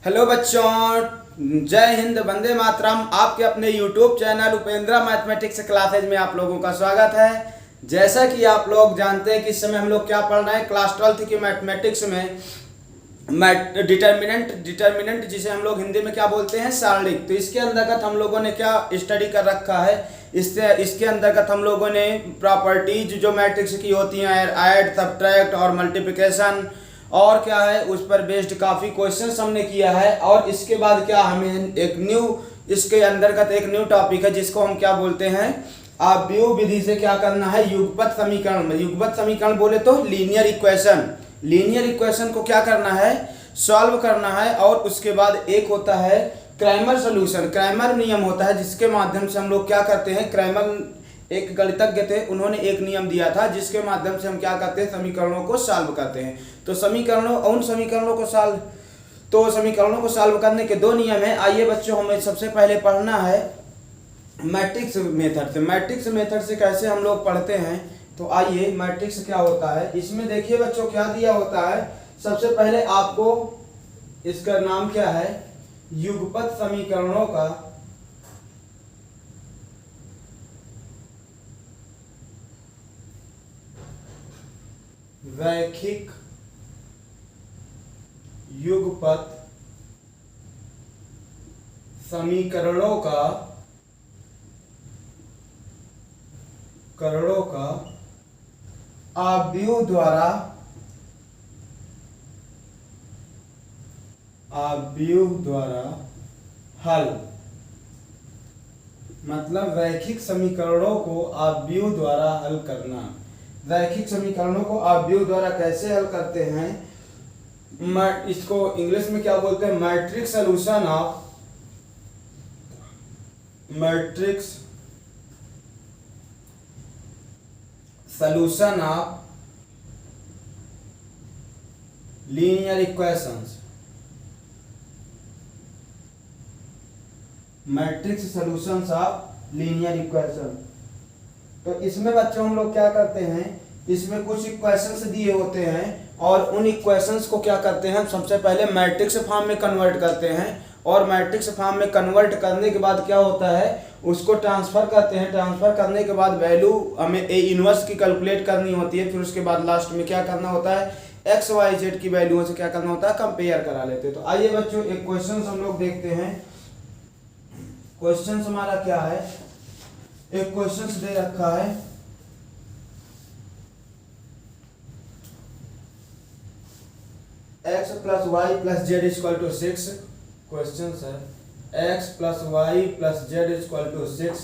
Hello बच्चों, जय हिंद, वंदे मातरम। आपके अपने YouTube channel Upendra mathematics classes में आप लोगों का स्वागत है। जैसा कि आप लोग जानते हैं कि इस समय हम लोग क्या पढ़ रहे हैं, क्लास 12th की मैथमेटिक्स में डिटर्मिनेंट जिसे हम लोग हिंदी में क्या बोलते हैं, सारणिक। तो इसके अंतर्गत हम लोगों ने क्या स्टडी कर रखा है, इसके अंतर्गत हम लोगों ने प्रॉपर्टीज जो मैट्रिक्स की होती हैं, ऐड, सब्ट्रैक्ट और मल्टीप्लिकेशन और क्या है उस पर बेस्ड काफ़ी क्वेश्चंस हमने किया है। और इसके बाद क्या हमें इसके अंतर्गत एक न्यू टॉपिक है जिसको हम क्या बोलते हैं, आव्यूह विधि से क्या करना है, युगपत समीकरण में। युगपत समीकरण बोले तो लीनियर इक्वेशन को क्या करना है, सॉल्व करना है। और उसके बाद एक होता है क्रैमर सॉल्यूशन, क्रैमर नियम होता है जिसके माध्यम से हम लोग क्या करते हैं, क्रैमर एक गणितज्ञ थे, उन्होंने एक नियम दिया था जिसके माध्यम से हम क्या करते हैं, समीकरणों को सॉल्व करते हैं। तो समीकरणों को सॉल्व करने के दो नियम है। आइए बच्चों, हमें सबसे पहले पढ़ना है मैट्रिक्स मेथड से। मैट्रिक्स मेथड से कैसे हम लोग पढ़ते हैं, तो आइए मैट्रिक्स क्या होता है इसमें देखिए बच्चों, क्या दिया होता है। सबसे पहले आपको इसका नाम क्या है, युगपत समीकरणों का रैखिक युगपत समीकरणों का आव्यूह द्वारा हल, मतलब रैखिक समीकरणों को आव्यूह द्वारा हल करना। रैखिक समीकरणों को आव्यूह द्वारा कैसे हल करते हैं, इसको इंग्लिश में क्या बोलते हैं, matrix solution of linear equations. Matrix solutions of linear equation. तो इसमें बच्चों हम लोग क्या करते हैं, इसमें कुछ इक्वेशंस दिए होते हैं और उन इक्वेशंस को क्या करते हैं, सबसे पहले मैट्रिक्स फॉर्म में कन्वर्ट करते हैं। और मैट्रिक्स फॉर्म में कन्वर्ट करने के बाद क्या होता है, उसको ट्रांसफर करते हैं। ट्रांसफर करने के बाद वैल्यू हमें ए इनवर्स की कैलकुलेट करनी होती है। फिर उसके बाद लास्ट में क्या करना होता है, एक्स वाई जेड की वैल्यूओं से क्या करना होता है, कंपेयर करा लेते हैं। तो आइए बच्चों, एक क्वेश्चन हम लोग देखते हैं। क्वेश्चन हमारा क्या है, एक क्वेश्चन दे रखा है, x plus Y plus Z equal to 6। Question है x plus Y plus Z equal to 6।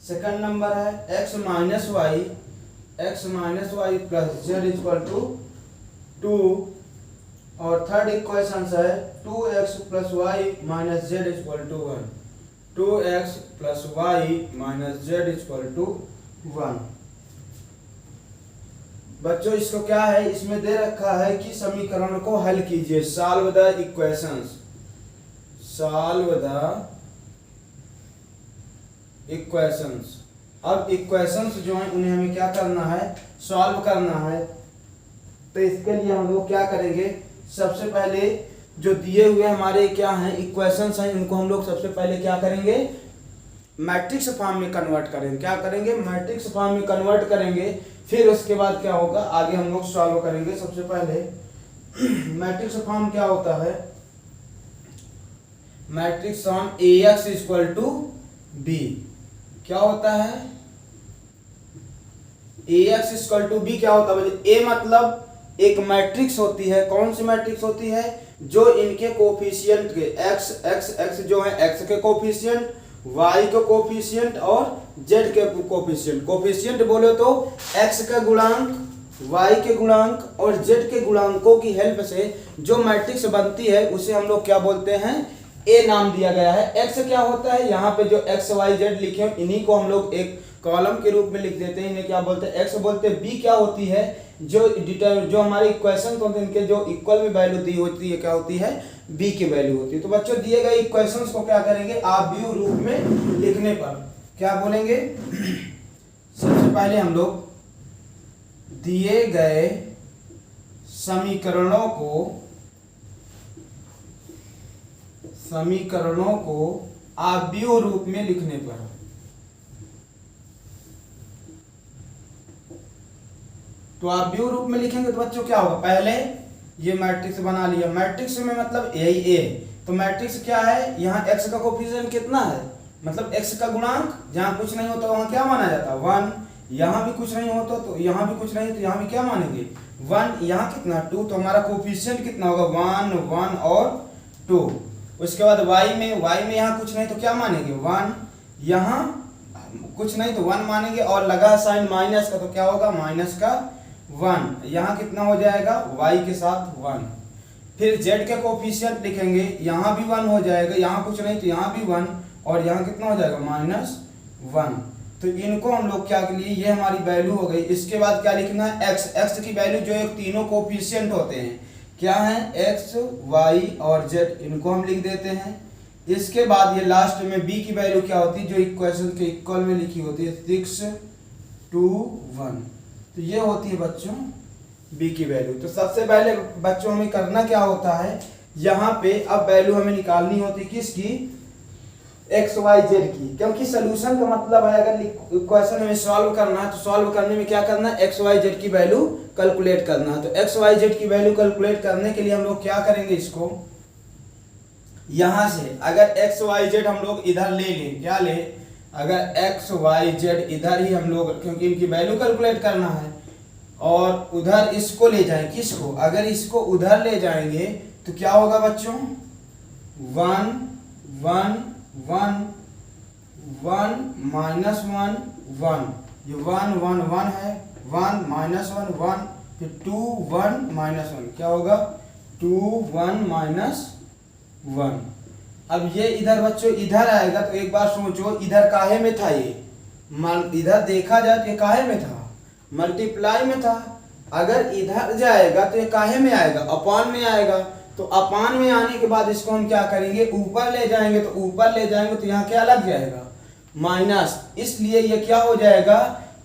Second number है x minus Y plus Z equal to 2। और थर्ड इक्वेशन है 2x plus Y minus Z equal to 1। 2x plus Y minus Z equal to 1। बच्चों इसको क्या है, इसमें दे रखा है कि समीकरण को हल कीजिए, सॉल्व द इक्वेशंस। अब इक्वेशंस जो है उन्हें हमें क्या करना है, सॉल्व करना है। तो इसके लिए हम लोग क्या करेंगे, सबसे पहले जो दिए हुए हमारे क्या हैं इक्वेशंस हैं, इनको हम लोग सबसे पहले क्या करेंगे, मैट्रिक्स फॉर्म में कन्वर्ट करेंगे। क्या करेंगे, मैट्रिक्स फॉर्म में कन्वर्ट करेंगे। फिर उसके बाद क्या होगा, आगे हम लोग सॉल्व करेंगे। सबसे पहले मैट्रिक्स फॉर्म क्या होता है, matrix form AX equal to B। क्या होता है, AX इक्वल टू B क्या होता है, A मतलब एक मैट्रिक्स होती है। कौन सी मैट्रिक्स होती है, जो इनके कोफिशिएंट के x जो है x के कोफिशिएंट, y के कोफिशिएंट और z के कोफिशिएंट। कोफिशिएंट बोले तो x का गुणांक, y के गुणांक और z के गुणांकों की हेल्प से जो मैट्रिक्स बनती है उसे हम लोग क्या बोलते हैं, A नाम दिया गया है। x क्या होता है, यहाँ पे जो x y z लिखे हैं इन्हीं को हम लोग एक कॉलम के रूप में लिख देते हैं, इन्हें क्या बोलते हैं, x बोलते हैं। B क्या होती है, जो हमारे इक्वेशन होते हैं इनके जो इक्वल में वैल्यू दी होती है, क्या होती है, B की वैल्यू होती है। तो बच्चों दिए गए इक्वेशंस को क्या करेंगे, आव्यूह रूप में लिखने पर क्या बोलेंगे, सबसे पहले हम लोग दिए समीकरणों को समीकरणों को आव्यूह रूप में लिखने पर। तो आव्यूह रूप में लिखेंगे तो बच्चों क्या होगा, पहले ये मैट्रिक्स बना लिया, मैट्रिक्स में मतलब यही ए, तो मैट्रिक्स क्या है, यहाँ x का कोफिशिएंट कितना है, मतलब x का गुणांक, जहाँ कुछ नहीं होता वहाँ क्या माना जाता है 1, यहाँ भी कुछ नहीं होता तो यहाँ भी कुछ नहीं, तो यहाँ भी क्या मानेंगे 1, यहाँ कितना 2, तो हमारा कोफिशिएंट कितना होगा 1 1 और 2। उसके बाद y में यहाँ कुछ नहीं तो क्या मानेंगे 1, यहाँ कुछ नहीं तो 1 मानेंगे, और लगा साइन माइनस का तो क्या होगा माइनस का 1, यहाँ कितना हो जाएगा y के साथ 1। फिर z के कोफिशिएंट लिखेंगे, यहाँ भी 1 हो जाएगा, यहाँ कुछ नहीं तो यहाँ भी 1, और यहाँ कितना हो जाएगा -1। तो इनको हम लोग क्या के लिए, ये हमारी वैल्यू हो गई। इसके बाद क्या लिखना है x की वैल्यू जो एक तीनों कोफिशिएंट होते हैं क्या है x y और z, इनको हम लिख देते हैं। इसके बाद ये लास्ट में b की वैल्यू क्या होती है जो इक्वेशन के इक्वल में लिखी होती है 6 2 1, तो ये होती है बच्चों b की वैल्यू। तो सबसे पहले बच्चों हमें करना क्या होता है, यहाँ पे अब वैल्यू हमें निकालनी होती है किसकी, एक्स वाई जेड की, क्योंकि सोल्यूशन का मतलब है अगर इक्वेशन हमें सॉल्व करना है तो सॉल्व करने में क्या करना है एक्स वाई जेड की वैल्यू कैलकुलेट करना है। तो एक्स वाई जेड की वैल्यू कैलकुलेट करने के लिए हम लोग क्या करेंगे, इसको यहाँ से अगर एक्स वाई जेड हम लोग इधर ले लें, क्या ले, अगर एक्स वाई जेड इधर ही हम लोग, क्योंकि इनकी वैल्यू कैलकुलेट करना है, और उधर इसको ले जाएं, किसको, अगर इसको उधर ले जाएंगे तो क्या होगा बच्चों 1 1 1 1 -1 1, ये 1 1 1 है, 1 -1 1, फिर 2 1 -1, क्या होगा 2 1 -1। अब ये इधर बच्चों इधर आएगा तो एक बार सोचो इधर काहे में था, ये इधर देखा जाए तो ये काहे में था, मल्टीप्लाई में था। अगर इधर जाएगा तो ये काहे में आएगा, अपान में आएगा। तो अपान में आने के बाद इसको हम क्या करेंगे, ऊपर ले जाएंगे, तो ऊपर ले जाएंगे तो यहाँ क्या लग जाएगा माइनस, इसलिए ये क्या हो जाएगा,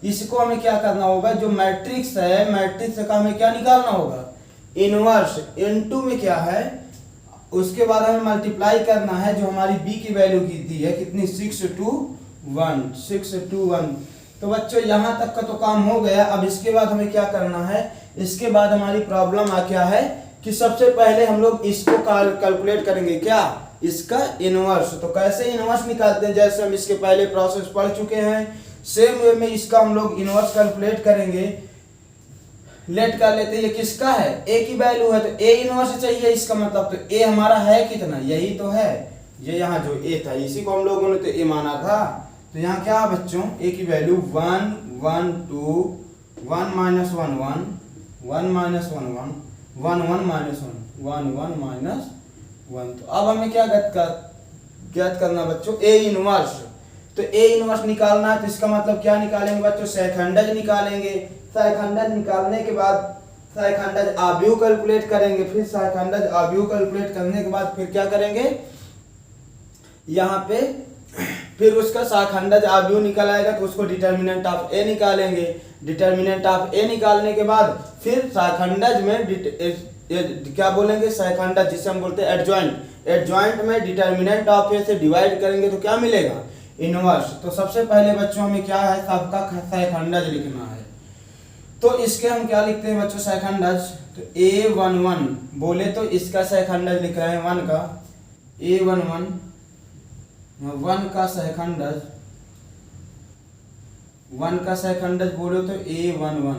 इसको हमें क्या करना होगा, जो मैट्रिक्स है मैट्रिक्स का हमें क्या निकालना होगा इनवर्स, इनटू में क्या है, उसके बाद हमें मल्टीप्लाई करना है जो हमारी b की वैल्यू की दी है कितनी 6 2 1। तो बच्चों यहाँ तक का तो काम हो गया। अब इसके बाद हमें क्या करना है, इसके बाद हमारी प्रॉब्लम आ क्या है कि सबसे पहले हम लोग इसको कैलकुलेट करेंगे, क्या, इसका इनवर्स। तो कैसे इनवर्स निकालते हैं, जैसे हम इसके पहले प्रोसेस पढ़ चुके हैं, सेम वे में इसका हम लोग इनवर्स कैलकुलेट करेंगे। लेट कर लेते हैं, ये किसका है, a की वैल्यू है तो a इनवर्स चाहिए, इसका मतलब तो a हमारा है कितना, यही तो है, ये यहाँ जो a था इसी को हम लोगों ने तो a माना था। तो यहाँ क्या है बच्चों, a की वैल्यू 1 1 2 1 -1 1 1 -1 1 1 1 -1 1 1 -1। तो अब हमें क्या ज्ञात करना बच्चों, a इनवर्स। तो a इनवर्स निकालना है तो इसका मतलब क्या निकालेंगे बच्चों, सेकंडज निकालेंगे। सेकंडज निकालने के बाद सेकंडज आव्यूह कैलकुलेट करेंगे, फिर सेकंडज आव्यूह कैलकुलेट करने के बाद फिर क्या करेंगे, यहाँ पे फिर उसका सेकंडज आव्यूह निकल आएगा तो उसको डिटर्मिनेंट ऑफ a निकालेंगे। डिटर्मिनेंट ऑफ a निकालने के बाद फिर सेकंडज में क्या बोलेंगे, सेकंडज जिसे हम बोलते हैं एडजॉइंट, एडजॉइंट में डिटर्मिनेंट ऑफ a से डिवाइड करेंगे तो क्या मिलेगा इनवर्स। तो सबसे पहले बच्चों हमें क्या है, सबका सेकंडज लिखना है। तो इसके हम क्या लिखते हैं बच्चों, सेकंडज। तो a11 बोले तो इसका सेकंडज लिख रहे हैं 1 का, a11 1 का सेकंडज, 1 का सेकंडज बोले तो a11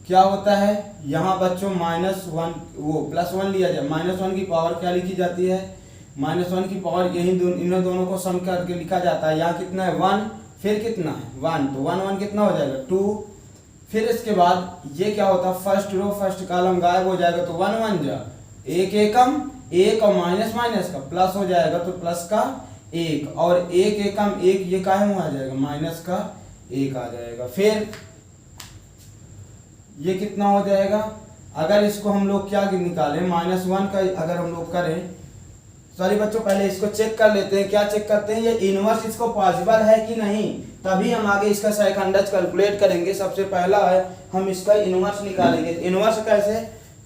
क्या होता है, यहाँ बच्चों -1 वो +1 लिया जाए, -1 की पावर क्या लिखी जाती है, -1 की पावर यही इन दोनों को सम करके लिखा जाता है। यहाँ कितना है 1, फिर कितना है 1, तो 1 1 कितना हो जाएगा 2। फिर इसके बाद ये क्या होता है, फर्स्ट रो फर्स्ट कॉलम गायब हो जाएगा तो 1 1 जा 1 एकम 1 और माइनस माइनस का प्लस हो जाएगा तो प्लस का 1, और 1 एकम 1 ये काहे में आ जाएगा माइनस का 1 आ जाएगा। फिर ये कितना हो जाएगा, अगर इसको हम लोग क्या निकालें -1 का अगर हम लोग करें, सॉरी बच्चों पहले इसको चेक कर लेते हैं। क्या चेक करते हैं, ये इनवर्स इसको पॉसिबल है कि नहीं, तभी हम आगे इसका सेकंडज कैलकुलेट करेंगे। सबसे पहला है हम इसका इनवर्स निकालेंगे। इनवर्स कैसे,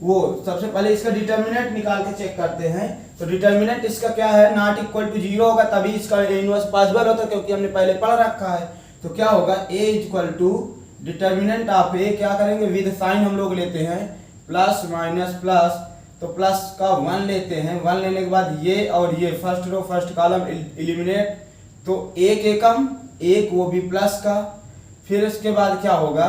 वो सबसे पहले इसका डिटर्मिनेंट निकाल के चेक करते हैं। तो डिटर्मिनेंट इसका क्या है, नॉट इक्वल टू 0 होगा तभी इसका इनवर्स पॉसिबल होता है, क्योंकि हमने पहले पढ़ रखा है। तो क्या होगा, a equal to determinant of a, क्या करेंगे विद साइन हम लोग लेते हैं प्लस माइनस प्लस, तो प्लस का 1 लेते हैं। 1 लेने के बाद ये और ये first row first column eliminate, तो एक एकम एक वो भी प्लस का, फिर उसके बाद क्या होगा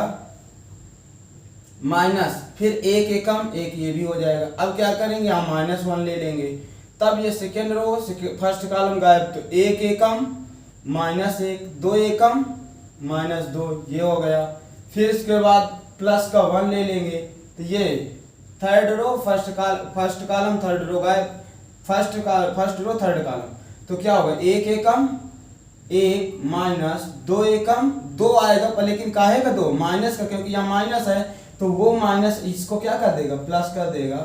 माइनस, फिर एक एकम एक ये भी हो जाएगा। अब क्या करेंगे हम -1 ले लेंगे, तब ये सेकेंड रो फर्स्ट कॉलम गायब, तो एक एकम -1, 2 एकम -2 ये हो गया। फिर इसके बाद प्लस का 1 ले लेंगे, तो ये third row first column third row गायब, फर्स्ट रो थर्ड कॉलम, तो क्या होगा एक एकम एक -2 एकम 2 आएगा पर लेकिन काहे का 2 माइनस का, क्योंकि यहाँ माइनस है तो वो माइनस इसको क्या कर देगा प्लस कर देगा।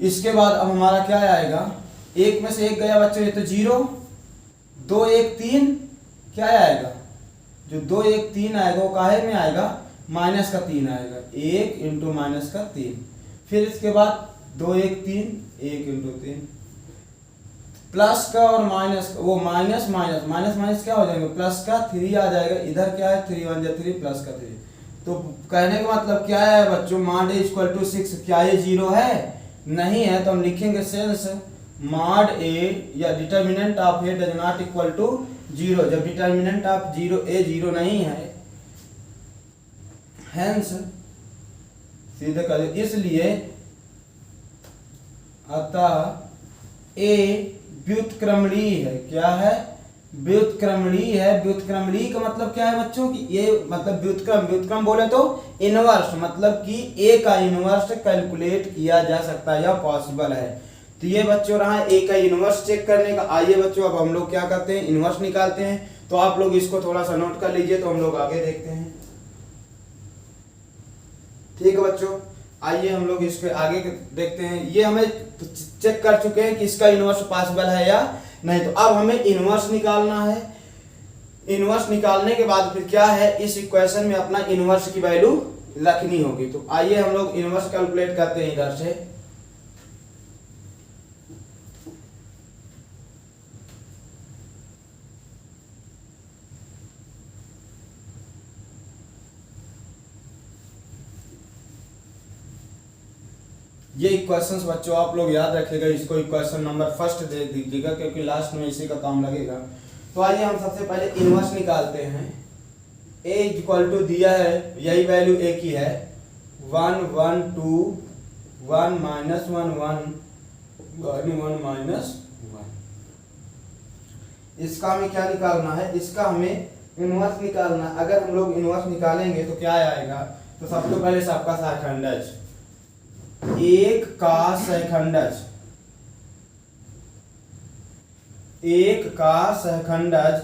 इसके बाद अब हमारा क्या आएगा, एक में से एक गया बच्चों, ये तो 0, 2 1 3 क्या आएगा, जो 2 1 3 आएगा वो काहे में आएगा माइनस का 3 आएगा, 1 इंटू माइनस का 3। फिर इसके बाद 2 1 3 1 इंटू 3, प्लस का और माइनस वो माइनस माइनस माइनस माइनस क्या हो जाएगा प्लस का 3 आ जाएगा, इधर क्या है 3 1 3 प्लस का 3। तो कहने का मतलब क्या है बच्चों, मॉड ए इक्वल टू 6, क्या ये 0 है, नहीं है, तो हम लिखेंगे सेंस मॉड ए या determinant of A does not equal to 0, जब डिटर्मिनेंट ऑफ 0 नहीं है, हेंस सीधे कर, इसलिए अतः ए व्युत्क्रमणीय है। क्या है, व्युत्क्रमणीय है। व्युत्क्रमणीय का मतलब क्या है बच्चों की, ये मतलब व्युत्क्रम बोले तो इनवर्स, मतलब कि ए का इनवर्स कैलकुलेट किया जा सकता है या पॉसिबल है। तो ये बच्चों रहा ए का इनवर्स चेक करने का। आइए बच्चों अब हम लोग क्या करते हैं, इनवर्स निकालते हैं। तो आप लोग इसको थोड़ा सा नोट कर लीजिए, तो हम लोग आगे देखते हैं। ठीक है बच्चों, आइए हम लोग इसके आगे देखते हैं। ये हमें चेक कर चुके हैं कि इसका इनवर्स पॉसिबल है या नहीं, तो अब हमें इनवर्स निकालना है। इनवर्स निकालने के बाद फिर क्या है, इस इक्वेशन में अपना इनवर्स की वैल्यू रखनी होगी। तो आइए हम लोग इनवर्स कैलकुलेट करते हैं इधर से। ये इक्वेशंस बच्चों आप लोग याद रखिएगा, इसको इक्वेशन नंबर फर्स्ट दे दीजिएगा क्योंकि लास्ट में इसी का काम लगेगा। तो आइए हम सबसे पहले इनवर्स निकालते हैं। a इक्वल टू दिया है, यही वैल्यू a की है 1 1 2 1 -1 1 1 -1। इसका हमें क्या निकालना है, इसका हमें इनवर्स निकालना है। अगर हम लोग इनवर्स निकालेंगे तो क्या आएगा, तो सबसे पहले सबका सहखंडज, एक का सहखंडज, एक का सहखंडज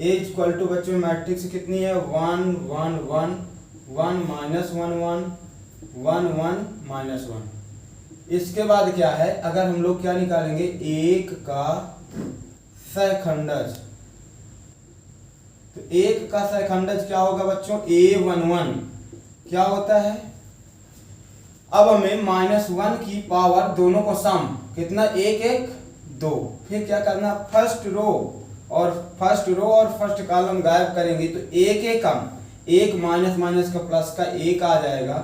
ए इक्वल टू बच्चों मैट्रिक्स कितनी है 1 1 1 1 -1 1 1 1 -1। इसके बाद क्या है, अगर हम लोग क्या निकालेंगे, एक का सहखंडज, तो एक का सहखंडज क्या होगा बच्चों a11 क्या होता है। अब हमें -1 की पावर दोनों को सम कितना 1 1 2, फिर क्या करना फर्स्ट रो और फर्स्ट कॉलम गायब करेंगे, तो एक एकम एक माइनस माइनस का प्लस का 1 आ जाएगा,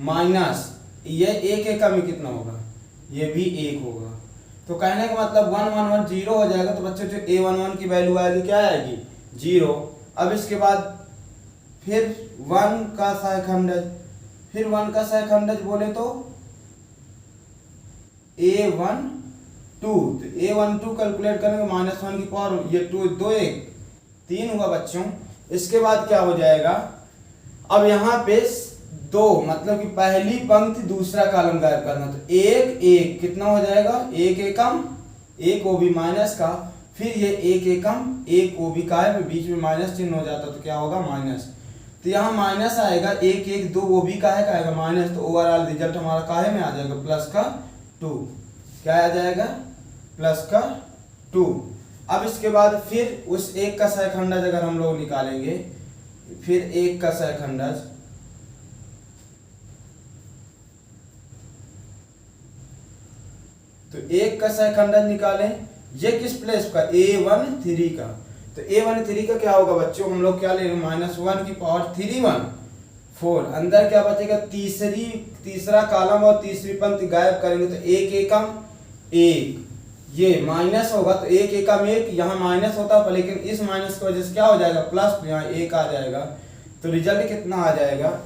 माइनस ये एक एकम में कितना होगा, ये भी 1 होगा। तो कहने का मतलब 1 1 1 0 हो जाएगा। तो बच्चों जो a11 की वैल्यू आएगी क्या आएगी 0। अब इसके बाद फिर 1 का सहखंडज, फिर 1 का सहखंडज बोले तो a12, तो a12 कैलकुलेट करेंगे -1 की पावर ये 2 2 1 3 हुआ बच्चों। इसके बाद क्या हो जाएगा, अब यहाँ पे 2 मतलब कि पहली पंक्ति दूसरा कॉलम गायब करना, तो 1 1 कितना हो जाएगा, 1 एकम 1 वो भी माइनस का, फिर ये 1 एकम 1 वो भी का है, बीच में माइनस चिन्ह हो जाता तो क्या होगा माइनस। तो यहाँ माइनस आएगा 1 1 2 वो भी काहे का आएगा माइनस, तो ओवरऑल रिजल्ट हमारा काहे में आ जाएगा प्लस का 2। क्या आ जाएगा प्लस का 2। अब इसके बाद फिर उस एक का सहखंडज अगर हम लोग निकालेंगे, फिर एक का सहखंडज तो 1 का सहखंडज निकालें, ये किस प्लेस का, A13 का। तो A13 का क्या होगा बच्चों, हम लोग क्या ले रहे हैं, -1 की पावर 3 1 4। अंदर क्या बचेगा, तीसरा कॉलम और तीसरी पंक्ति गायब करेंगे तो 1 एकम 1, ये माइनस होगा तो 1 एकम 1, यहाँ माइनस होता है लेकिन इस माइनस की वजह से क्या हो जाएगा, प्लस, यहाँ 1 आ जाएगा। तो रिजल्ट कितना आ जाएगा,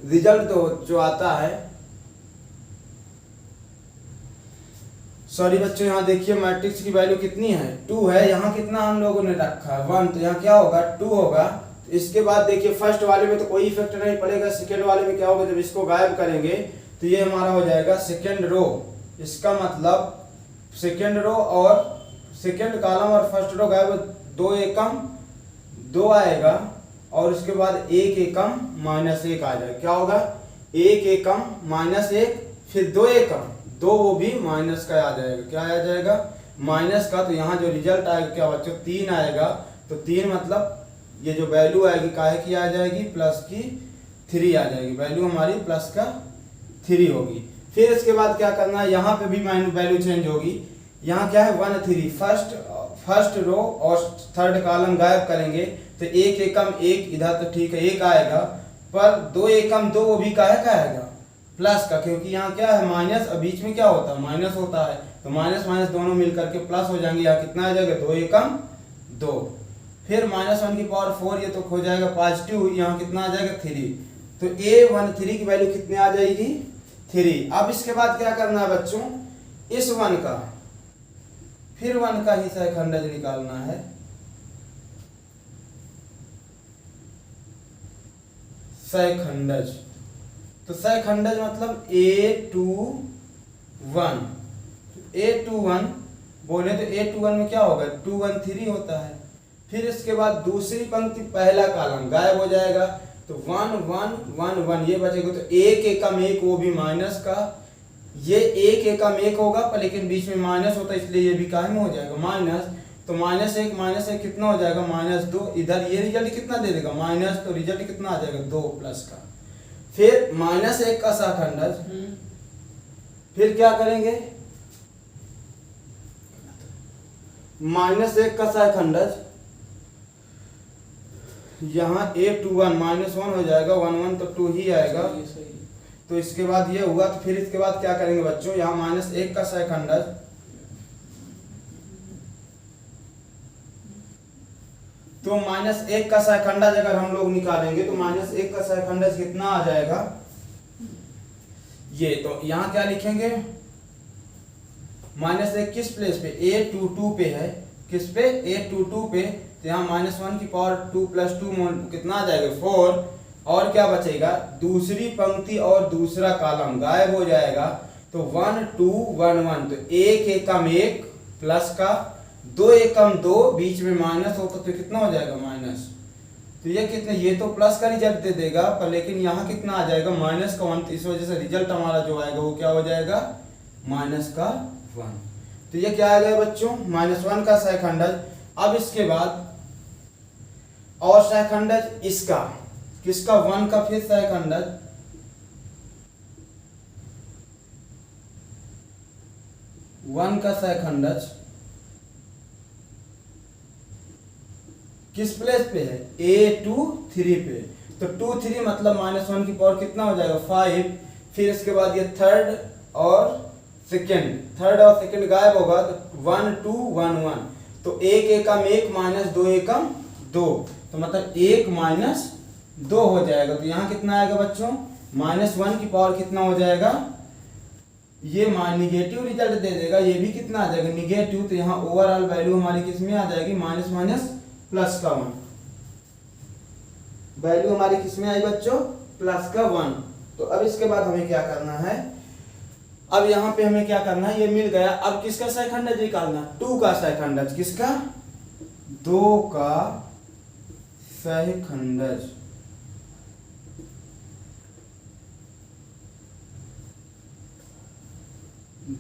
रिजल्ट तो जो आता है, सॉरी बच्चों यहाँ देखिए मैट्रिक्स की वैल्यू कितनी है, 2 है, यहाँ कितना हम लोगों ने रखा है 1, तो यहाँ क्या होगा 2 होगा। तो इसके बाद देखिए फर्स्ट वाले में तो कोई इफेक्ट नहीं पड़ेगा, सेकेंड वाले में क्या होगा, जब इसको गायब करेंगे तो ये हमारा हो जाएगा सेकेंड रो। इसका मतलब सेकेंड रो और सेकेंड कॉलम और फर्स्ट रो गायब, 2 एकम 2 आएगा और उसके बाद 1 एकम -1 आ जाएगा। क्या होगा, 1 एकम -1, फिर 2 एकम 2, वो भी माइनस का आ जाएगा। क्या आ जाएगा, माइनस का। तो यहाँ जो रिजल्ट आएगा क्या बच्चों, 3 आएगा। तो 3 मतलब ये जो वैल्यू आएगी काहे की आ जाएगी, प्लस की 3 आ जाएगी, वैल्यू हमारी प्लस का 3 होगी। फिर इसके बाद क्या करना है, यहाँ पे भी वैल्यू चेंज होगी। यहाँ क्या है 1 3, फर्स्ट रो और थर्ड कॉलम गायब करेंगे तो 1 एकम 1, इधर तो ठीक है 1 आएगा, पर 2 एकम 2 वो भी काहे का आएगा, प्लस का, क्योंकि यहाँ क्या है माइनस और बीच में क्या होता है, माइनस होता है। तो माइनस माइनस दोनों मिलकर के प्लस हो जाएंगे। यहाँ कितना आ जाएगा, 2 एकम 2। फिर -1 की पावर 4, ये तो हो जाएगा पॉजिटिव, यहाँ कितना आ जाएगा 3। तो A13 की वैल्यू कितनी आ जाएगी, 3। अब इसके बाद क्या करना है बच्चों, इस 1 का, फिर 1 का ही सहखंडज निकालना है। सहखंडज, तो सहखंडज मतलब A21, A21 बोले तो A21 में क्या होगा, 2 1 3 होता है। फिर इसके बाद दूसरी पंक्ति पहला कॉलम गायब हो जाएगा तो 1 1 1 1 ये बचेगा। तो 1 एकम 1, वो भी माइनस का, ये 1 एकम 1 होगा पर लेकिन बीच में माइनस होता है इसलिए ये भी काहे में हो जाएगा माइनस। तो -1 कितना हो जाएगा, -2। इधर ये रिजल्ट कितना दे देगा, माइनस, तो रिजल्ट कितना आ जाएगा 2 प्लस का। फिर -1 का सहखंडज, फिर क्या करेंगे, -1 का सहखंडज, यहाँ A21 -1 हो जाएगा, 1 1 तो 2 ही आएगा। तो इसके बाद ये हुआ। तो फिर इसके बाद क्या करेंगे बच्चों, यहाँ -1 का सहखंडज, तो -1 का सहखंडज अगर हम लोग निकालेंगे तो -1 का सहखंडज कितना आ जाएगा, ये तो यहाँ क्या लिखेंगे, -1 किस प्लेस पे, A22 पे है, किस पे, A22 पे। तो यहाँ -1 की पावर 2 + 2 कितना आ जाएगा 4, और क्या बचेगा, दूसरी पंक्ति और दूसरा कॉलम गायब हो जाएगा। तो 1 2 1 1, तो 1 एकम 1 प्लस का, 2 एकम 2, बीच में माइनस होता तो कितना हो जाएगा, माइनस। तो ये कितने, ये तो प्लस का रिजल्ट दे देगा पर लेकिन यहाँ कितना आ जाएगा, -का 1। तो इस वजह से रिजल्ट हमारा जो आएगा वो क्या हो जाएगा, -का 1। तो ये क्या आ गया बच्चों, -1 का सहखंडज। अब इसके बाद और सहखंडज इसका, किसका, 1 का फिर सहखंडज, 1 का सहखंडज किस प्लेस पे है, A23 पे। तो 2 3 मतलब -1 की पावर कितना हो जाएगा 5। फिर इसके बाद ये थर्ड और सेकेंड गायब होगा तो 1 2 1 1, तो 1 एकम 1 -2 एकम 2, तो मतलब 1 -2 हो जाएगा। तो यहाँ कितना आएगा बच्चों, -1 की पावर कितना हो जाएगा, ये निगेटिव रिजल्ट दे देगा, ये भी कितना आ जाएगा, निगेटिव। तो यहाँ ओवरऑल वैल्यू हमारी किस में आ जाएगी, प्लस का 1, वैल्यू हमारी किस में आई बच्चों, प्लस का 1। तो अब इसके बाद हमें क्या करना है, अब यहाँ पे हमें क्या करना है, ये मिल गया। अब किसका सहखंडज निकालना, 2 का सहखंडज, किसका, 2 का सहखंडज।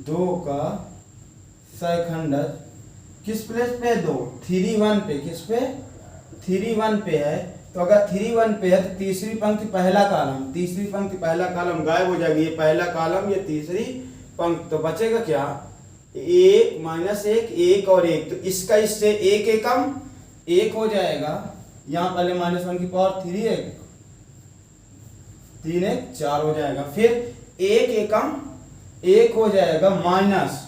दो का सहखंडज किस प्लेस पे है, 2 3 1 पे, किस पे, 3 1 पे है। तो अगर 3 1 पे है तो तीसरी पंक्ति पहला कॉलम, तीसरी पंक्ति पहला कॉलम गायब हो जाएगी, ये पहला कॉलम, ये तीसरी पंक्ति, तो बचेगा क्या, 1 माइनस 1, 1 और 1, तो इसका इससे 1 एकम 1 हो जाएगा। यहाँ पहले -1 की पावर 3 है, 3 1 4 हो जाएगा। फिर 1 एकम 1 हो जाएगा माइनस,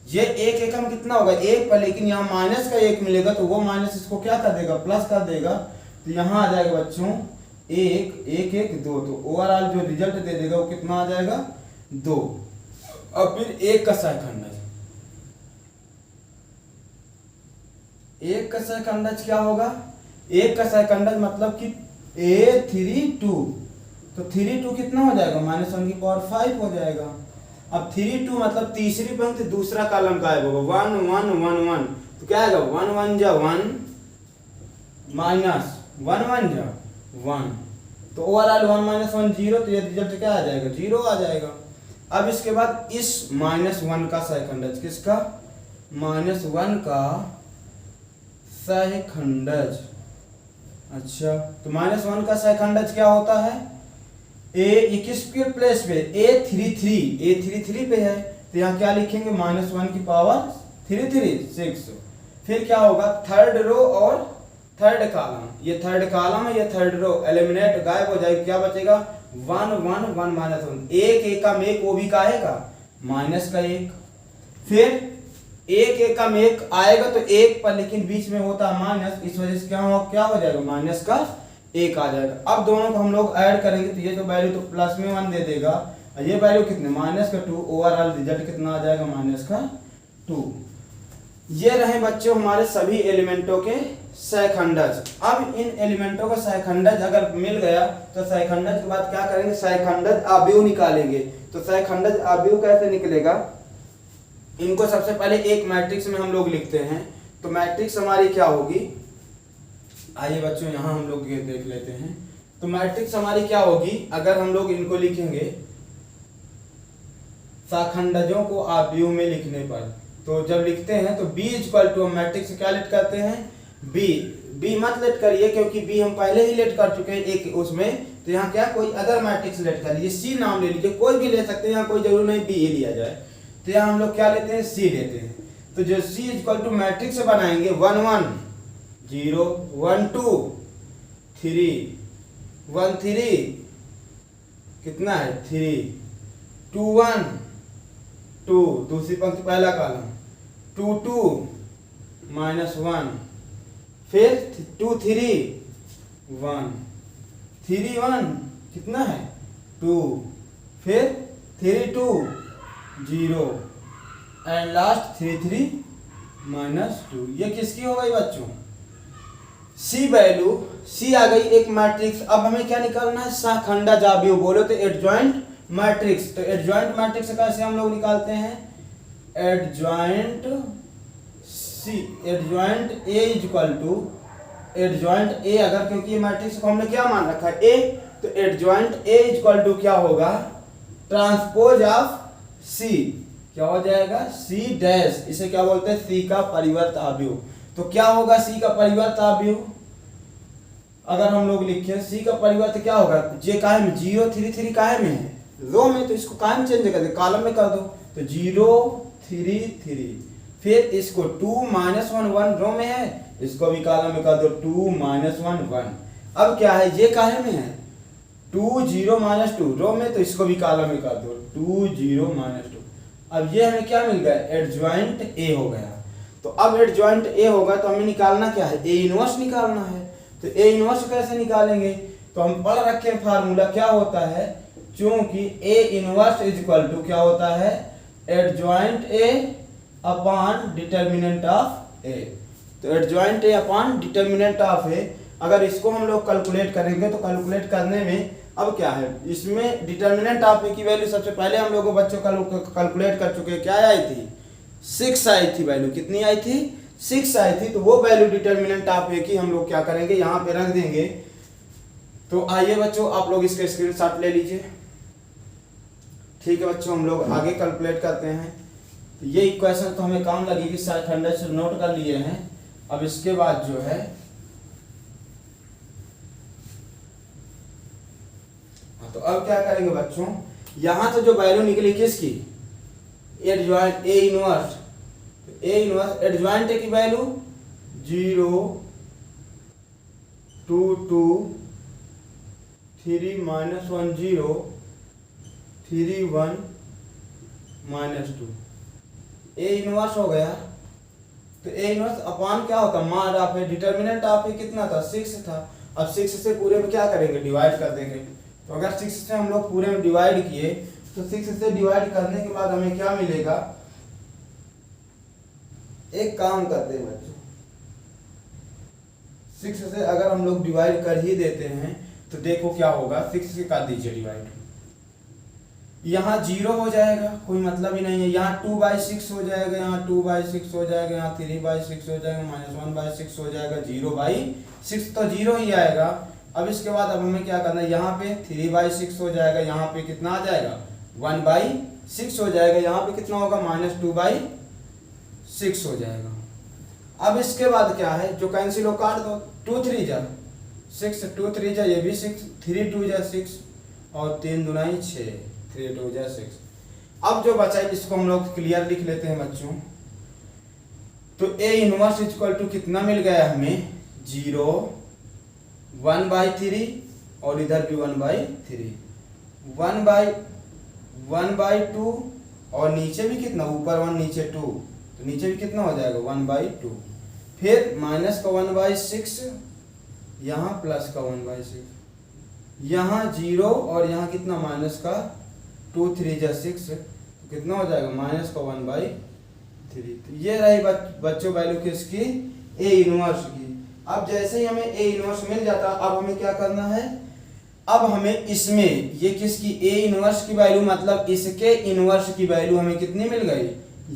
ये 1 एकम कितना होगा 1 पर, लेकिन यहाँ माइनस का 1 मिलेगा तो वो माइनस इसको क्या कर देगा, प्लस कर देगा। तो यहाँ आ जाएगा बच्चों 1 1 1 2, तो ओवरऑल जो रिजल्ट दे देगा वो कितना आ जाएगा 2। अब फिर 1 का सहखंडज, 1 का सहखंडज क्या होगा, 1 का सहखंडज मतलब कि A32, तो 32 कितना हो जाएगा, -1 की पावर 5 हो जाएगा। अब 32 मतलब तीसरी पंक्ति दूसरा कॉलम गायब होगा, 1 1 1 1, तो क्या आएगा 1 1 जा 1 माइनस 1 1 जा 1, तो ओवरऑल 1 - 1 0, तो ये रिजल्ट क्या आ जाएगा 0 आ जाएगा। अब इसके बाद इस -1 का सहखंडज, किसका, -1 का सहखंडज। अच्छा, तो -1 का सहखंडज क्या होता है, ए किसके प्लेस पे, A33 पे है, तो यहाँ क्या लिखेंगे -1 की पावर 3 6। फिर क्या होगा, थर्ड रो और थर्ड कॉलम, ये थर्ड कॉलम है, ये थर्ड रो एलिमिनेट गायब हो जाएगी, क्या बचेगा 1 1 1 -1, 1 एकम 1, वो भी का आएगा माइनस का 1। फिर 1 एकम 1 आएगा तो 1 पर, लेकिन बीच में होता है माइनस, इस वजह से क्या हो जाएगा माइनस का 1 आ जाएगा। अब दोनों को हम लोग ऐड करेंगे तो ये जो वैल्यू तो प्लस में 1 दे देगा, ये वैल्यू कितने -2, ओवरऑल रिजल्ट कितना आ जाएगा -2। ये रहे बच्चों हमारे सभी एलिमेंटों के सहखंडज। अब इन एलिमेंटों का सहखंडज अगर मिल गया तो सहखंडज के बाद क्या करेंगे, सहखंडज अवयव निकालेंगे। तो सहखंडज अवयव कैसे निकलेगा, इनको सबसे पहले एक मैट्रिक्स में हम लोग लिखते हैं। तो मैट्रिक्स हमारी क्या होगी, आइए बच्चों यहाँ हम लोग ये देख लेते हैं। तो मैट्रिक्स हमारी क्या होगी, अगर हम लोग इनको लिखेंगे सहखंडजों को अवयव में लिखने पर, तो जब लिखते हैं तो B = मैट्रिक्स क्या लेट करते हैं, बी मत लेट करिए क्योंकि बी हम पहले ही लेट कर चुके हैं एक उसमें, तो यहाँ क्या कोई अदर मैट्रिक्स लेट कर लीजिए, सी नाम ले लीजिए, कोई भी ले सकते हैं, यहाँ कोई जरूर नहीं बी ही लिया जाए। तो यहाँ हम लोग क्या लेते हैं, सी लेते हैं। तो जो C = मैट्रिक्स से बनाएंगे 1 1 0 1 2 3 1 3, कितना है 3 2 1 2, दूसरी पंक्ति पहला कॉलम 2 2 -1, फिर 2 3 1 3 1, कितना है 2, फिर 3 2 0 एंड लास्ट 3 3 -2। ये किसकी हो गई बच्चों, सी वैल्यू, सी आ गई एक मैट्रिक्स। अब हमें क्या निकालना है, सहखंडज अवयव, बोलो तो एडजॉइंट मैट्रिक्स। तो एडजॉइंट मैट्रिक्स कैसे हम लोग निकालते हैं, एडजॉइंट एडजॉइंट ए, अगर क्योंकि ये मैट्रिक्स को हमने क्या मान रखा है ए, तो एडजॉइंट ए = क्या होगा, ट्रांसपोज ऑफ सी, क्या हो जाएगा सी डैश, इसे क्या बोलते हैं सी का परिवर्त अवयव। तो क्या होगा सी का परिवर्त अवयव, अगर हम लोग लिखें सी का परिवर्त क्या होगा, जे काहे में 0 3 3 काहे में है, रो में, तो इसको काहे में चेंज कर दे, कॉलम में कर दो, तो 0 3 3, फिर इसको 2 -1 1 रो में है, इसको भी कॉलम में कर दो 2 -1 1। अब क्या है, ये काहे में है 2 0 -2 रो में, तो इसको भी कॉलम में कर दो 2 0 -2। अब ये हमें क्या मिल गया, एडजॉइंट ए हो गया। तो अब एडजॉइंट ए होगा तो हमें निकालना क्या है, ए इनवर्स निकालना है। तो ए इनवर्स कैसे निकालेंगे, तो हम पढ़ रखे फार्मूला क्या होता है, क्योंकि ए इनवर्स = क्या होता है, adjoint A upon determinant of A. तो adjoint A upon determinant of A, अगर इसको हम लोग कैलकुलेट करेंगे तो कैलकुलेट करने में अब क्या है, इसमें डिटर्मिनेंट ऑफ ए की वैल्यू सबसे पहले हम लोगों बच्चों कैलकुलेट कर चुके हैं, क्या आई थी 6 आई थी वैल्यू, कितनी आई थी 6 आई थी। तो वो वैल्यू डिटर्मिनेंट ऑफ ए की हम लोग क्या करेंगे, यहाँ पे रख देंगे। तो आइए बच्चों आप लोग इसके स्क्रीनशॉट ले लीजिए। ठीक है बच्चों, हम लोग आगे कैलकुलेट करते हैं। तो ये इक्वेशन तो हमें काम लगेगी, सहखंडज से नोट कर लिए हैं। अब इसके बाद जो है तो अब क्या करेंगे बच्चों, यहां से जो वैल्यू निकली किसकी, adjoint A inverse, A inverse adjoint की वैल्यू 0 2 2 3 -1 0 3 1 -2 ए इनवर्स हो गया। तो ए इनवर्स अपॉन क्या होता है, मान आप है डिटर्मिनेंट आप है कितना था 6 था। अब 6 से पूरे में क्या करेंगे, डिवाइड कर देंगे। तो अगर 6 से हम लोग पूरे में डिवाइड किए तो 6 से डिवाइड करने के बाद हमें क्या मिलेगा, एक काम करते हैं बच्चों, 6 से अगर हम लोग डिवाइड कर ही देते हैं तो देखो क्या होगा, 6 से कर दीजिए डिवाइड, यहाँ 0 हो जाएगा, कोई मतलब ही नहीं है। यहाँ 2/6 हो जाएगा, यहाँ 2/6 हो जाएगा, यहाँ 3/6 हो जाएगा, -1/6 हो जाएगा, 0/6 तो 0 ही आएगा। अब इसके बाद अब हमें क्या करना है, यहाँ पे 3/6 हो जाएगा, यहाँ पे कितना आ जाएगा 1/6 हो जाएगा, यहाँ पे कितना होगा -2/6 हो जाएगा। अब इसके बाद क्या है, जो कैंसिल हो काट दो, 2 3 जा 6, 2 3 जा ये भी 6, 3 2 जा 6 और 3 दूना 6, 3 2 जा 6। अब जो बचा है इसको हम लोग क्लियर लिख लेते हैं बच्चों। तो ए इनवर्स इक्वल टू कितना मिल गया हमें, 0 1/3 और इधर भी 1/3, 1/2 और नीचे भी कितना, ऊपर 1 नीचे 2, तो नीचे भी कितना हो जाएगा 1/2, फिर माइनस का 1/6, यहाँ प्लस का 1/6, यहाँ 0 और यहाँ कितना माइनस का 2 3 जा 6, तो कितना हो जाएगा माइनस का 1/3। तो ये रही बच्चों वैल्यू किसकी, ए इनवर्स की। अब जैसे ही हमें ए इनवर्स मिल जाता, अब हमें क्या करना है, अब हमें इसमें ये किसकी ए इनवर्स की वैल्यू, मतलब इसके इनवर्स की वैल्यू हमें कितनी मिल गई,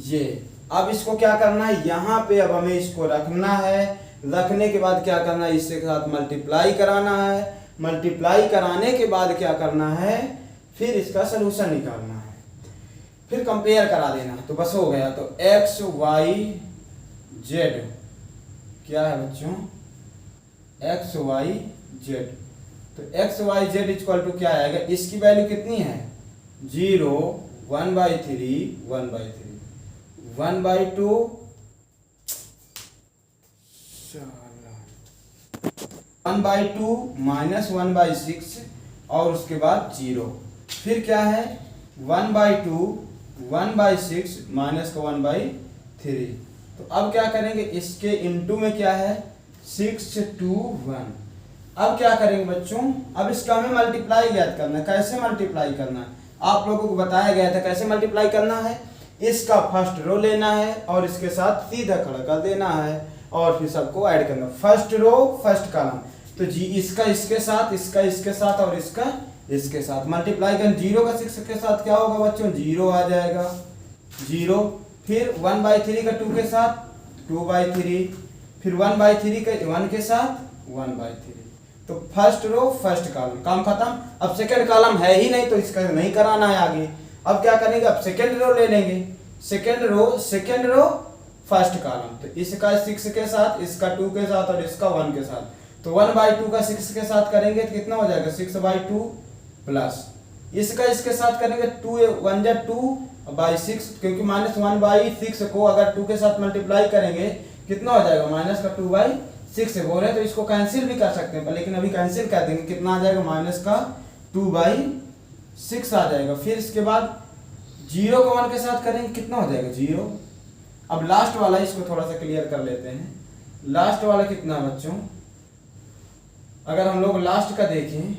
ये। अब इसको क्या करना है, यहाँ पे अब हमें इसको रखना है, रखने के बाद क्या करना है, इसके साथ मल्टीप्लाई कराना है, मल्टीप्लाई कराने के बाद क्या करना है, फिर इसका सलूशन निकालना है, फिर कंपेयर करा देना, तो बस हो गया। तो एक्स वाई जेड क्या है बच्चों, एक्स वाई जेड, तो X Y Z equal to क्या आएगा, इसकी वैल्यू कितनी है 0 1/3 1/3 1/2 1/2 -1/6 और उसके बाद 0, फिर क्या है 1/2 1/6 माइनस का 1/3। तो अब क्या करेंगे, इसके इनटू में क्या है 6 2 1। अब क्या करेंगे बच्चों, अब इसका हमें मल्टीप्लाई ज्ञात करना है। कैसे मल्टीप्लाई करना है आप लोगों को बताया गया था, कैसे मल्टीप्लाई करना है, इसका फर्स्ट रो लेना है और इसके साथ सीधा खड़ा कर देना है और फिर सबको ऐड करना, फर्स्ट रो फर्स्ट कॉलम। तो जी इसका इसके साथ, इसका इसके साथ और इसका इसके साथ मल्टीप्लाई कर, 0 का 6 के साथ क्या होगा बच्चों 0 आ जाएगा 0, फिर 1/3 का 2 के साथ 2/3, फिर 1/3 का 1 के साथ 1/3। तो फर्स्ट रो फर्स्ट कॉलम, काम खत्म। अब सेकंड कॉलम है ही नहीं तो इसका नहीं कराना है आगे। अब क्या करेंगे, अब सेकंड रो ले लेंगे, सेकंड रो फर्स्ट कॉलम, तो इसका 6 के साथ, इसका 2 के साथ और इसका 1 के साथ। तो 1/2 का 6 के साथ करेंगे तो कितना हो जाएगा 6/2 प्लस इसका इसके साथ करेंगे 2 1 जा 2/6, क्योंकि -1/6 को अगर 2 के साथ मल्टीप्लाई करेंगे कितना हो जाएगा माइनस का 2/6 बोल रहे हैं, तो इसको कैंसिल भी कर सकते हैं, लेकिन अभी कैंसिल कर देंगे, कितना आ जाएगा माइनस का 2/6 आ जाएगा। फिर इसके बाद 0 को 1 के साथ करेंगे कितना हो जाएगा 0। अब लास्ट वाला इसको थोड़ा सा क्लियर कर लेते हैं, लास्ट वाला कितना बच्चों, अगर हम लोग लास्ट का देखें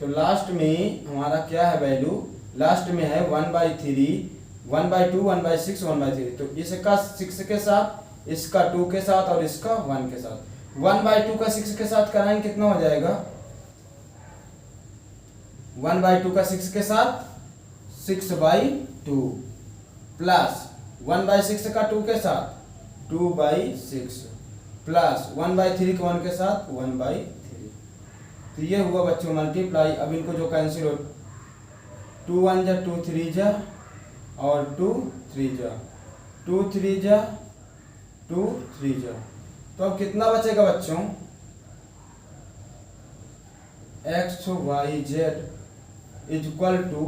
तो लास्ट में हमारा क्या है वैल्यू, लास्ट में है 1/3 1/2 1/6 1/3। तो इसका 6 के साथ, इसका 2 के साथ और इसका 1 के साथ, 1/2 का 6 के साथ कराएंगे कितना हो जाएगा, 1/2 का 6 के साथ 6/2 प्लस 1/6 का 2 के साथ 2/6 प्लस 1/3 का 1 के साथ 1/3। तो ये हुआ बच्चों मल्टीप्लाई। अब इनको जो कैंसिल हो, 2 1 जा 2 3 जा और 2 3 जा 2 3 जा 2 3 जा, तो अब कितना बचेगा बच्चों, X Y Z equal to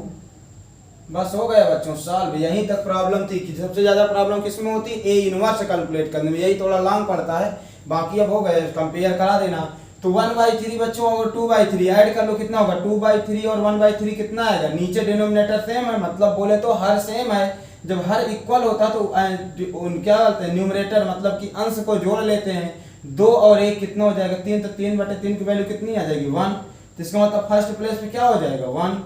बस हो गया बच्चों सॉल्व। यहीं तक प्रॉब्लम थी कि सबसे ज़्यादा प्रॉब्लम किस में होती है, ए इनवर्स कैलकुलेट करने में, यही थोड़ा लॉन्ग पड़ता है। बाकी अब हो गया, कंपेयर करा देना। तो 1/3 बच्चों और 2/3 ऐड कर लो, कितना होगा 2/3 और 1/3 कितना आएगा, नीचे डिनोमिनेटर सेम है, मतलब बोले तो हर सेम है। जब हर इक्वल होता तो उन क्या बोलते हैं न्यूमरेटर, मतलब कि अंश को जोड़ लेते हैं। 2 और 1 कितना हो जाएगा 3, तो 3/3 की वैल्यू कितनी आ जाएगी 1। तो इसका मतलब फर्स्ट प्लेस पे क्या हो जाएगा 1।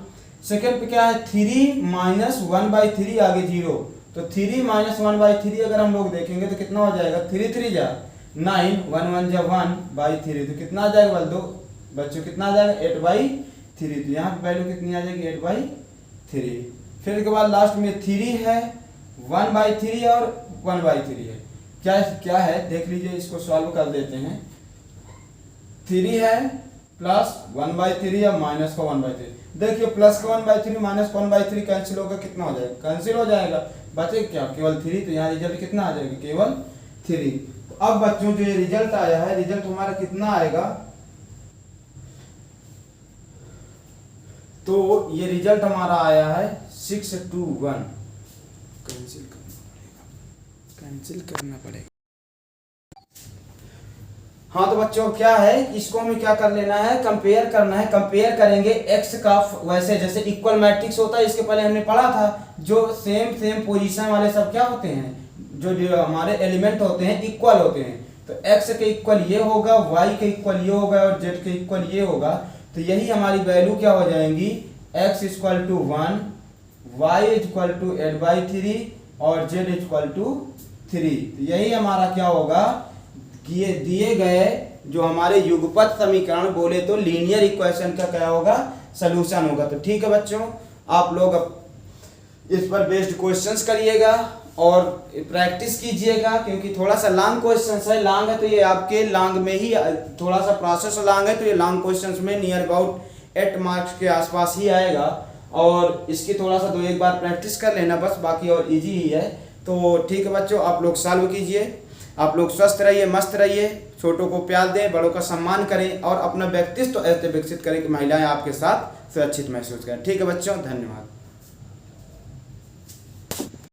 सेकेंड पे क्या है 3 माइनस 1/3 आगे 0, तो 3 माइनस 1/3 अगर हम लोग देखेंगे तो कितना हो जाएगा 3 3 जा 9, 1 1 जा 1/3, तो कितना आ जाएगा बोल दो बच्चों, कितना आ जाएगा 8/3। तो यहाँ पे वैल्यू कितनी आ जाएगी 8/3। फिर इसके बाद लास्ट में 3 है, 1/3 और 1/3 है। क्या क्या है देख लीजिए, इसको सॉल्व कर देते हैं। 3 है प्लस 1/3 या माइनस का 1/3, देखिए प्लस का 1/3 माइनस का 1/3 कैंसिल होगा, कितना हो जाएगा कैंसिल हो जाएगा, बचे क्या केवल 3। तो यहाँ रिजल्ट कितना आ जाएगा केवल 3। तो अब बच्चों जो ये रिजल्ट आया है, रिजल्ट हमारा कितना आएगा, तो ये रिजल्ट हमारा आया है 621। कैंसिल करना पड़ेगा। हाँ तो बच्चों क्या है, इसको हमें क्या कर लेना है, कंपेयर करना है। कंपेयर करेंगे x का, वैसे जैसे इक्वल मैट्रिक्स होता है, इसके पहले हमने पढ़ा था, जो सेम पोजीशन वाले सब क्या होते हैं, जो हमारे एलिमेंट होते हैं इक्वल होते हैं। तो x के इक्वल ये होगा, y के इक्वल ये होगा और z के इक्वल ये होगा। तो यही हमारी वैल्यू क्या हो जाएंगी, x equal to 1, y equal to 8/3 और z इक्वल टू 3। तो यही हमारा क्या होगा कि ये दिए गए जो हमारे युगपत समीकरण बोले तो लीनियर इक्वेशन का क्या होगा, सलूशन होगा। तो ठीक है बच्चों, आप लोग इस पर बेस्ड क्वेश्चंस करिएगा और प्रैक्टिस कीजिएगा, क्योंकि थोड़ा सा लॉन्ग क्वेश्चंस है, लॉन्ग है तो ये आपके लॉन्ग में ही थोड़ा सा प्रोसेस लॉन्ग है, तो ये लॉन्ग क्वेश्चंस में नियर अबाउट 8 मार्क्स के आसपास ही आएगा। और इसकी थोड़ा सा 2-1 बार प्रैक्टिस कर लेना बस, बाकी और इजी ही है। तो ठीक है बच्चों, आप लोग सॉल्व कीजिए, आप लोग स्वस्थ रहिए, मस्त रहिए, छोटों को प्यार दें, बड़ों का सम्मान करें और अपना व्यक्तित्व तो ऐसे विकसित करें कि महिलाएं आपके साथ सुरक्षित महसूस करें। ठीक है बच्चों, धन्यवाद।